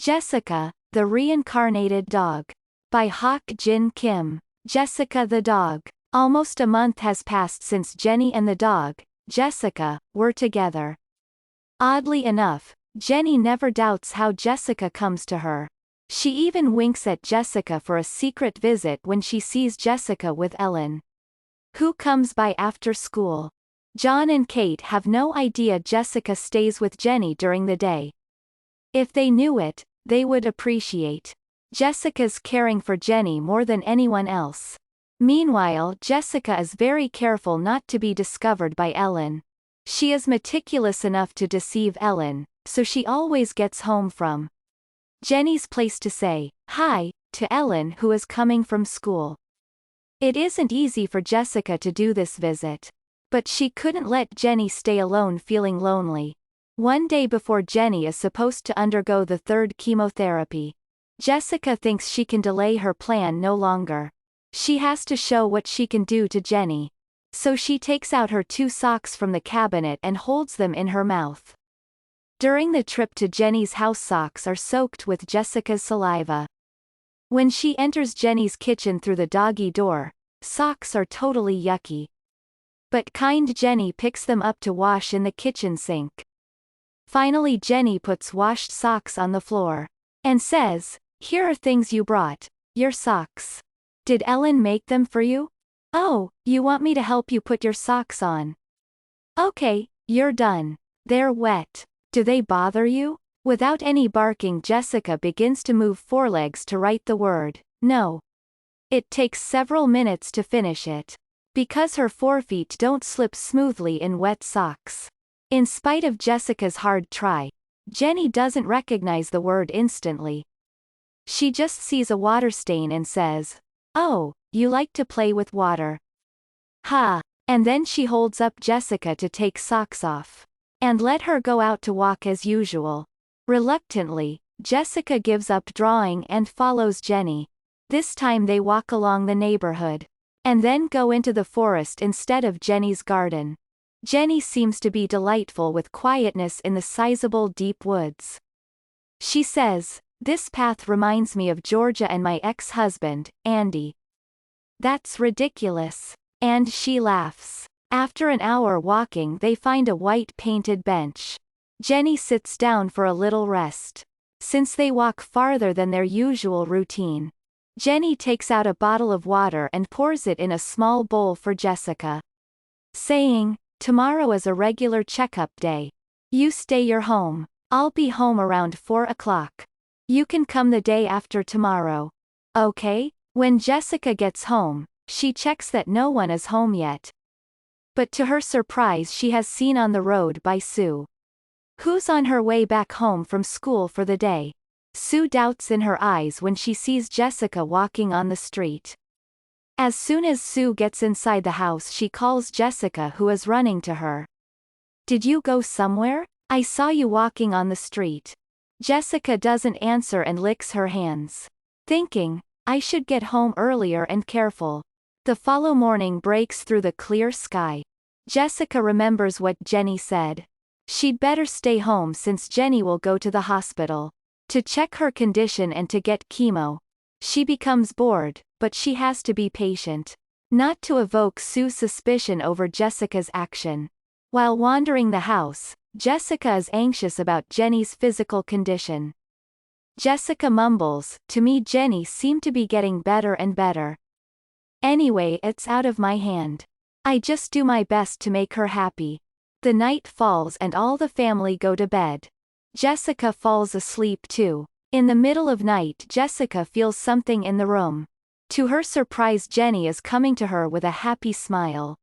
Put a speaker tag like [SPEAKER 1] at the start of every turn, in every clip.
[SPEAKER 1] Jessica, the Reincarnated Dog. By Hak Jin Kim. Jessica the dog. Almost a month has passed since Jenny and the dog, Jessica, were together. Oddly enough, Jenny never doubts how Jessica comes to her. She even winks at Jessica for a secret visit when she sees Jessica with Ellen, who comes by after school. John and Kate have no idea Jessica stays with Jenny during the day. If they knew it, they would appreciate Jessica's caring for Jenny more than anyone else. Meanwhile, Jessica is very careful not to be discovered by Ellen. She is meticulous enough to deceive Ellen, so she always gets home from Jenny's place to say hi to Ellen, who is coming from school. It isn't easy for Jessica to do this visit, but she couldn't let Jenny stay alone feeling lonely. One day before Jenny is supposed to undergo the third chemotherapy, Jessica thinks she can delay her plan no longer. She has to show what she can do to Jenny. So she takes out her 2 socks from the cabinet and holds them in her mouth. During the trip to Jenny's house, socks are soaked with Jessica's saliva. When she enters Jenny's kitchen through the doggy door, socks are totally yucky. But kind Jenny picks them up to wash in the kitchen sink. Finally, Jenny puts washed socks on the floor and says, "Here are things you brought, your socks. Did Ellen make them for you? Oh, you want me to help you put your socks on? Okay, you're done. They're wet. Do they bother you?" Without any barking, Jessica begins to move forelegs to write the word no. It takes several minutes to finish it, because her forefeet don't slip smoothly in wet socks. In spite of Jessica's hard try, Jenny doesn't recognize the word instantly. She just sees a water stain and says, "Oh, you like to play with water. Ha!" And then she holds up Jessica to take socks off and let her go out to walk as usual. Reluctantly, Jessica gives up drawing and follows Jenny. This time they walk along the neighborhood and then go into the forest instead of Jenny's garden. Jenny seems to be delightful with quietness in the sizable deep woods. She says, "This path reminds me of Georgia and my ex-husband, Andy." "That's ridiculous." And she laughs. After an hour walking, they find a white painted bench. Jenny sits down for a little rest. Since they walk farther than their usual routine, Jenny takes out a bottle of water and pours it in a small bowl for Jessica, saying, "Tomorrow is a regular checkup day. You stay your home. I'll be home around 4 o'clock. You can come the day after tomorrow. Okay?" When Jessica gets home, she checks that no one is home yet. But to her surprise, she has seen on the road by Sue, who's on her way back home from school for the day. Sue doubts in her eyes when she sees Jessica walking on the street. As soon as Sue gets inside the house, she calls Jessica, who is running to her. "Did you go somewhere? I saw you walking on the street." Jessica doesn't answer and licks her hands, thinking, "I should get home earlier and careful." The following morning breaks through the clear sky. Jessica remembers what Jenny said. She'd better stay home since Jenny will go to the hospital to check her condition and to get chemo. She becomes bored, but she has to be patient, not to evoke Sue's suspicion over Jessica's action. While wandering the house, Jessica is anxious about Jenny's physical condition. Jessica mumbles, "To me Jenny seemed to be getting better and better. Anyway, it's out of my hand. I just do my best to make her happy." The night falls and all the family go to bed. Jessica falls asleep too. In the middle of night, Jessica feels something in the room. To her surprise, Jenny is coming to her with a happy smile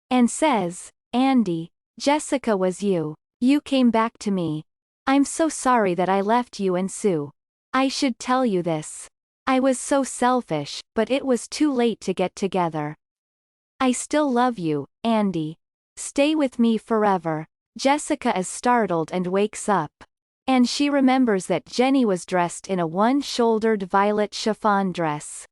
[SPEAKER 1] and says, "Andy, Jessica, was you. You came back to me. I'm so sorry that I left you and Sue. I should tell you this. I was so selfish, but it was too late to get together. I still love you, Andy. Stay with me forever." Jessica is startled and wakes up. And she remembers that Jenny was dressed in a one-shouldered violet chiffon dress,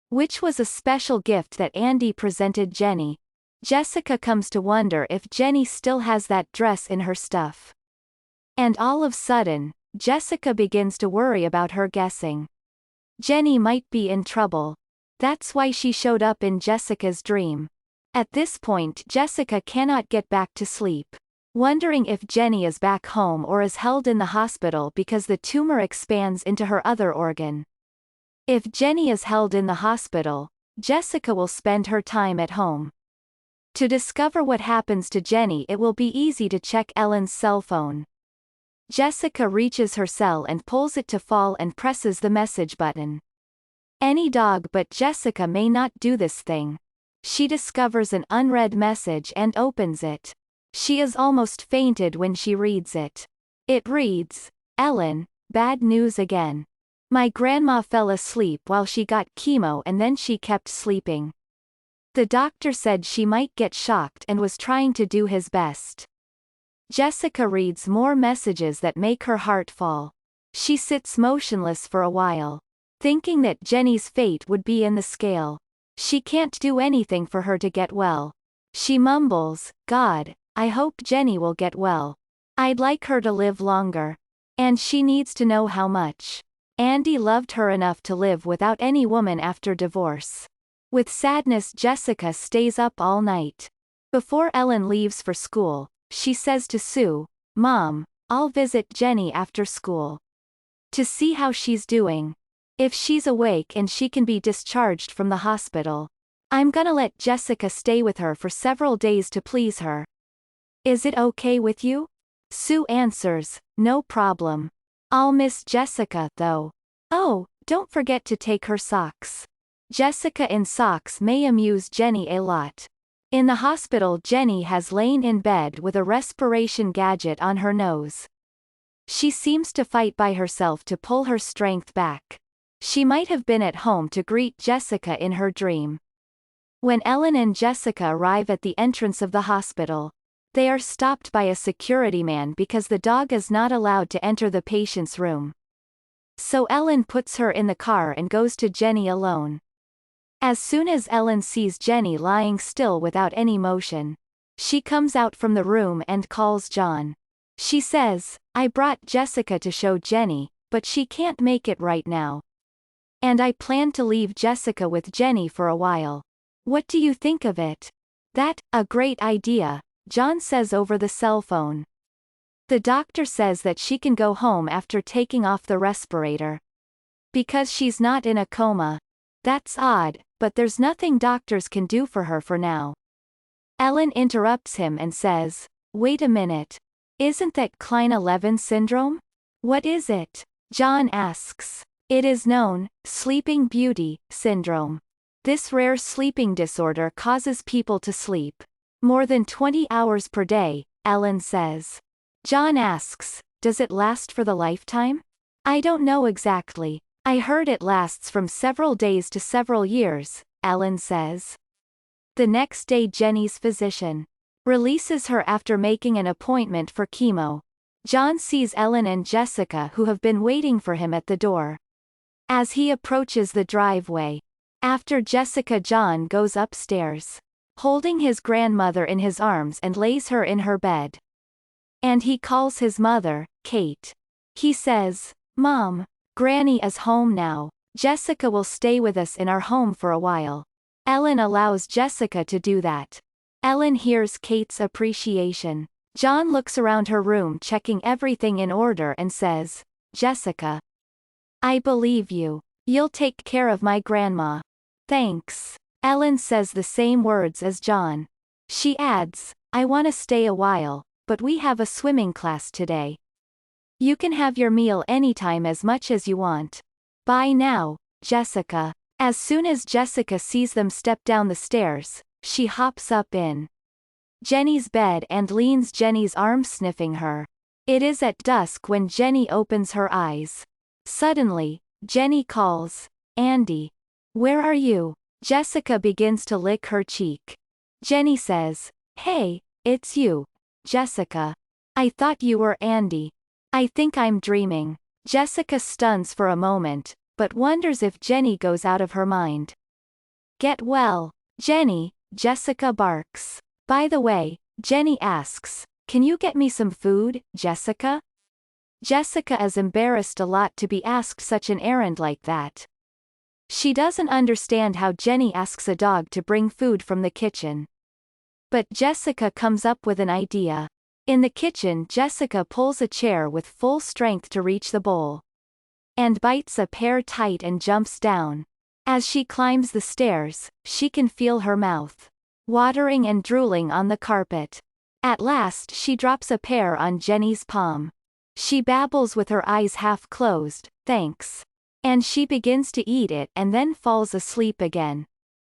[SPEAKER 1] which was a special gift that Andy presented Jenny. Jessica comes to wonder if Jenny still has that dress in her stuff. And all of a sudden, Jessica begins to worry about her guessing. Jenny might be in trouble. That's why she showed up in Jessica's dream. At this point, Jessica cannot get back to sleep, wondering if Jenny is back home or is held in the hospital because the tumor expands into her other organ. If Jenny is held in the hospital, Jessica will spend her time at home. To discover what happens to Jenny, it will be easy to check Ellen's cell phone. Jessica reaches her cell and pulls it to fall and presses the message button. Any dog but Jessica may not do this thing. She discovers an unread message and opens it. She is almost fainted when she reads it. It reads, "Ellen, bad news again. My grandma fell asleep while she got chemo and then she kept sleeping. The doctor said she might get shocked and was trying to do his best." Jessica reads more messages that make her heart fall. She sits motionless for a while, thinking that Jenny's fate would be in the scale. She can't do anything for her to get well. She mumbles, "God, I hope Jenny will get well. I'd like her to live longer. And she needs to know how much. Andy loved her enough to live without any woman after divorce." With sadness, Jessica stays up all night. Before Ellen leaves for school, she says to Sue, "Mom, I'll visit Jenny after school to see how she's doing. If she's awake and she can be discharged from the hospital, I'm gonna let Jessica stay with her for several days to please her. Is it okay with you?" Sue answers, "No problem. I'll miss Jessica, though. Oh, don't forget to take her socks." Jessica in socks may amuse Jenny a lot. In the hospital, Jenny has lain in bed with a respiration gadget on her nose. She seems to fight by herself to pull her strength back. She might have been at home to greet Jessica in her dream. When Ellen and Jessica arrive at the entrance of the hospital, they are stopped by a security man because the dog is not allowed to enter the patient's room. So Ellen puts her in the car and goes to Jenny alone. As soon as Ellen sees Jenny lying still without any motion, she comes out from the room and calls John. She says, "I brought Jessica to show Jenny, but she can't make it right now. And I plan to leave Jessica with Jenny for a while. What do you think of it?" A great idea," John says over the cell phone. The doctor says that she can go home after taking off the respirator. Because she's not in a coma. That's odd, but there's nothing doctors can do for her for now. Ellen interrupts him and says, "Wait a minute. Isn't that Klein-11 syndrome?" "What is it?" John asks. "It is known, Sleeping Beauty syndrome. This rare sleeping disorder causes people to sleep more than 20 hours per day," Ellen says. John asks, "Does it last for the lifetime?" "I don't know exactly. I heard it lasts from several days to several years," Ellen says. The next day, Jenny's physician releases her after making an appointment for chemo. John sees Ellen and Jessica, who have been waiting for him at the door. As he approaches the driveway, after Jessica, John goes upstairs, holding his grandmother in his arms, and lays her in her bed. And he calls his mother, Kate. He says, "Mom, Granny is home now. Jessica will stay with us in our home for a while." Ellen allows Jessica to do that. Ellen hears Kate's appreciation. John looks around her room, checking everything in order, and says, "Jessica, I believe you. You'll take care of my grandma." "Thanks." Ellen says the same words as John. She adds, "I want to stay a while, but we have a swimming class today. You can have your meal anytime as much as you want. Bye now, Jessica." As soon as Jessica sees them step down the stairs, she hops up in Jenny's bed and leans Jenny's arm, sniffing her. It is at dusk when Jenny opens her eyes. Suddenly, Jenny calls, "Andy. Where are you?" Jessica begins to lick her cheek. Jenny says, "Hey, it's you, Jessica. I thought you were Andy. I think I'm dreaming." Jessica stuns for a moment, but wonders if Jenny goes out of her mind. "Get well, Jenny," Jessica barks. "By the way," Jenny asks, "can you get me some food, Jessica?" Jessica is embarrassed a lot to be asked such an errand like that. She doesn't understand how Jenny asks a dog to bring food from the kitchen. But Jessica comes up with an idea. In the kitchen, Jessica pulls a chair with full strength to reach the bowl. And bites a pear tight and jumps down. As she climbs the stairs, she can feel her mouth watering and drooling on the carpet. At last she drops a pear on Jenny's palm. She babbles with her eyes half closed, "Thanks." And she begins to eat it and then falls asleep again.